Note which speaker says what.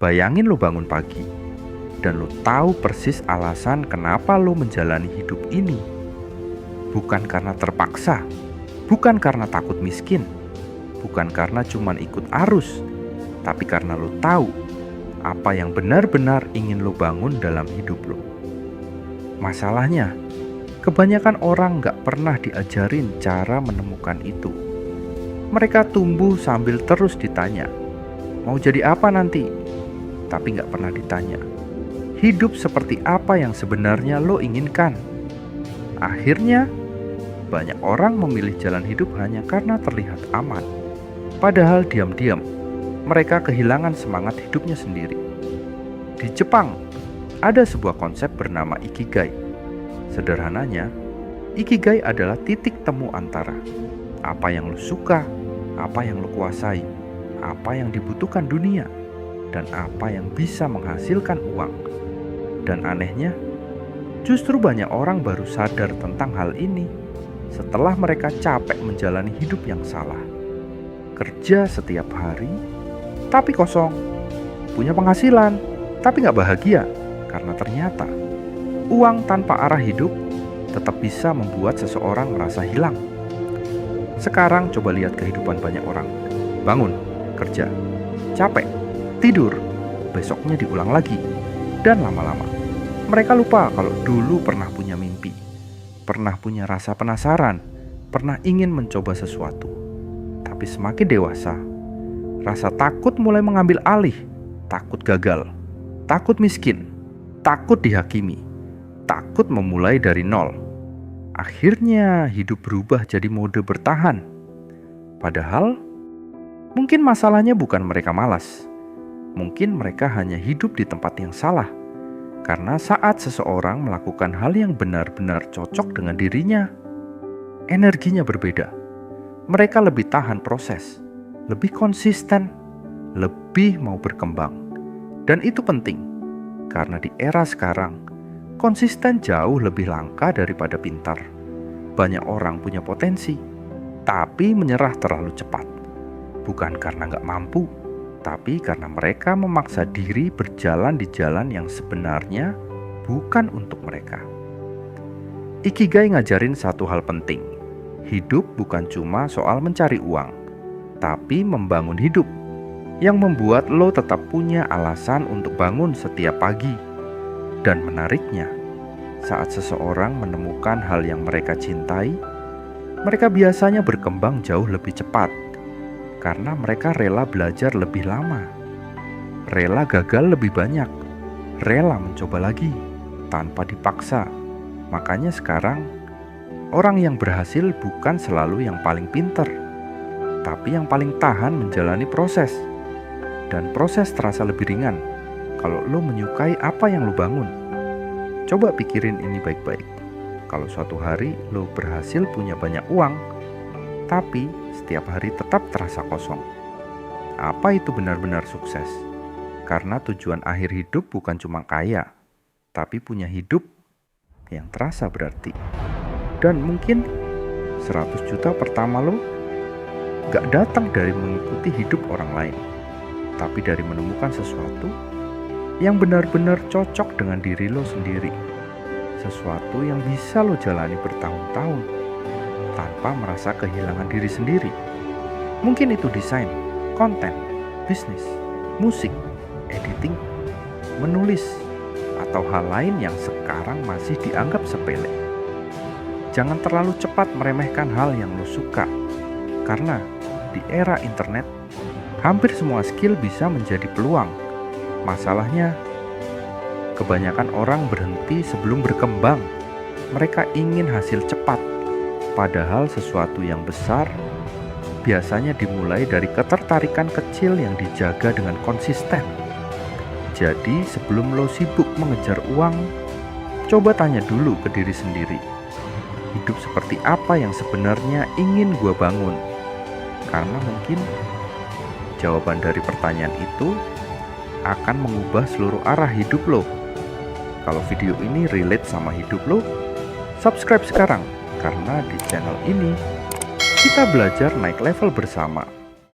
Speaker 1: Bayangin lo bangun pagi, dan lo tahu persis alasan kenapa lo menjalani hidup ini. Bukan karena terpaksa, bukan karena takut miskin, bukan karena cuman ikut arus, tapi karena lo tahu apa yang benar-benar ingin lo bangun dalam hidup lo. Masalahnya, kebanyakan orang gak pernah diajarin cara menemukan itu. Mereka tumbuh sambil terus ditanya, mau jadi apa nanti? Tapi gak pernah ditanya, hidup seperti apa yang sebenarnya lo inginkan? Akhirnya, banyak orang memilih jalan hidup hanya karena terlihat aman. Padahal diam-diam, mereka kehilangan semangat hidupnya sendiri. Di Jepang, ada sebuah konsep bernama Ikigai. Sederhananya, Ikigai adalah titik temu antara apa yang lo suka, apa yang lo kuasai, apa yang dibutuhkan dunia, dan apa yang bisa menghasilkan uang. Dan anehnya, justru banyak orang baru sadar tentang hal ini setelah mereka capek menjalani hidup yang salah. Kerja setiap hari, tapi kosong. Punya penghasilan, tapi gak bahagia. Karena ternyata, uang tanpa arah hidup tetap bisa membuat seseorang merasa hilang. Sekarang coba lihat kehidupan banyak orang. Bangun, kerja, capek, tidur, besoknya diulang lagi. Dan lama-lama, mereka lupa kalau dulu pernah punya mimpi, pernah punya rasa penasaran, pernah ingin mencoba sesuatu. Tapi semakin dewasa, rasa takut mulai mengambil alih. Takut gagal, takut miskin, takut dihakimi, takut memulai dari nol. Akhirnya hidup berubah jadi mode bertahan. Padahal, mungkin masalahnya bukan mereka malas. Mungkin mereka hanya hidup di tempat yang salah. Karena saat seseorang melakukan hal yang benar-benar cocok dengan dirinya, energinya berbeda. Mereka lebih tahan proses, lebih konsisten, lebih mau berkembang. Dan itu penting, karena di era sekarang, konsisten jauh lebih langka daripada pintar. Banyak orang punya potensi, tapi menyerah terlalu cepat. Bukan karena gak mampu, tapi karena mereka memaksa diri berjalan di jalan yang sebenarnya bukan untuk mereka. Ikigai ngajarin satu hal penting. Hidup bukan cuma soal mencari uang, tapi membangun hidup yang membuat lo tetap punya alasan untuk bangun setiap pagi. Dan menariknya, saat seseorang menemukan hal yang mereka cintai, mereka biasanya berkembang jauh lebih cepat. Karena mereka rela belajar lebih lama, rela gagal lebih banyak, rela mencoba lagi tanpa dipaksa. Makanya sekarang, orang yang berhasil bukan selalu yang paling pinter, tapi yang paling tahan menjalani proses. Dan proses terasa lebih ringan kalau lo menyukai apa yang lo bangun. Coba pikirin ini baik-baik. Kalau suatu hari lo berhasil punya banyak uang, tapi setiap hari tetap terasa kosong. Apa itu benar-benar sukses? Karena tujuan akhir hidup bukan cuma kaya, tapi punya hidup yang terasa berarti. Dan mungkin 100 juta pertama lo gak datang dari mengikuti hidup orang lain, tapi dari menemukan sesuatu yang benar-benar cocok dengan diri lo sendiri. Sesuatu yang bisa lo jalani bertahun-tahun tanpa merasa kehilangan diri sendiri. Mungkin itu desain, konten, bisnis, musik, editing, menulis, atau hal lain yang sekarang masih dianggap sepele. Jangan terlalu cepat meremehkan hal yang lo suka, karena di era internet, hampir semua skill bisa menjadi peluang. Masalahnya, kebanyakan orang berhenti sebelum berkembang. Mereka ingin hasil cepat. Padahal sesuatu yang besar biasanya dimulai dari ketertarikan kecil yang dijaga dengan konsisten. Jadi sebelum lo sibuk mengejar uang, coba tanya dulu ke diri sendiri. Hidup seperti apa yang sebenarnya ingin gue bangun? Karena mungkin jawaban dari pertanyaan itu akan mengubah seluruh arah hidup lo. Kalau video ini relate sama hidup lo, subscribe sekarang. Karena di channel ini, kita belajar naik level bersama.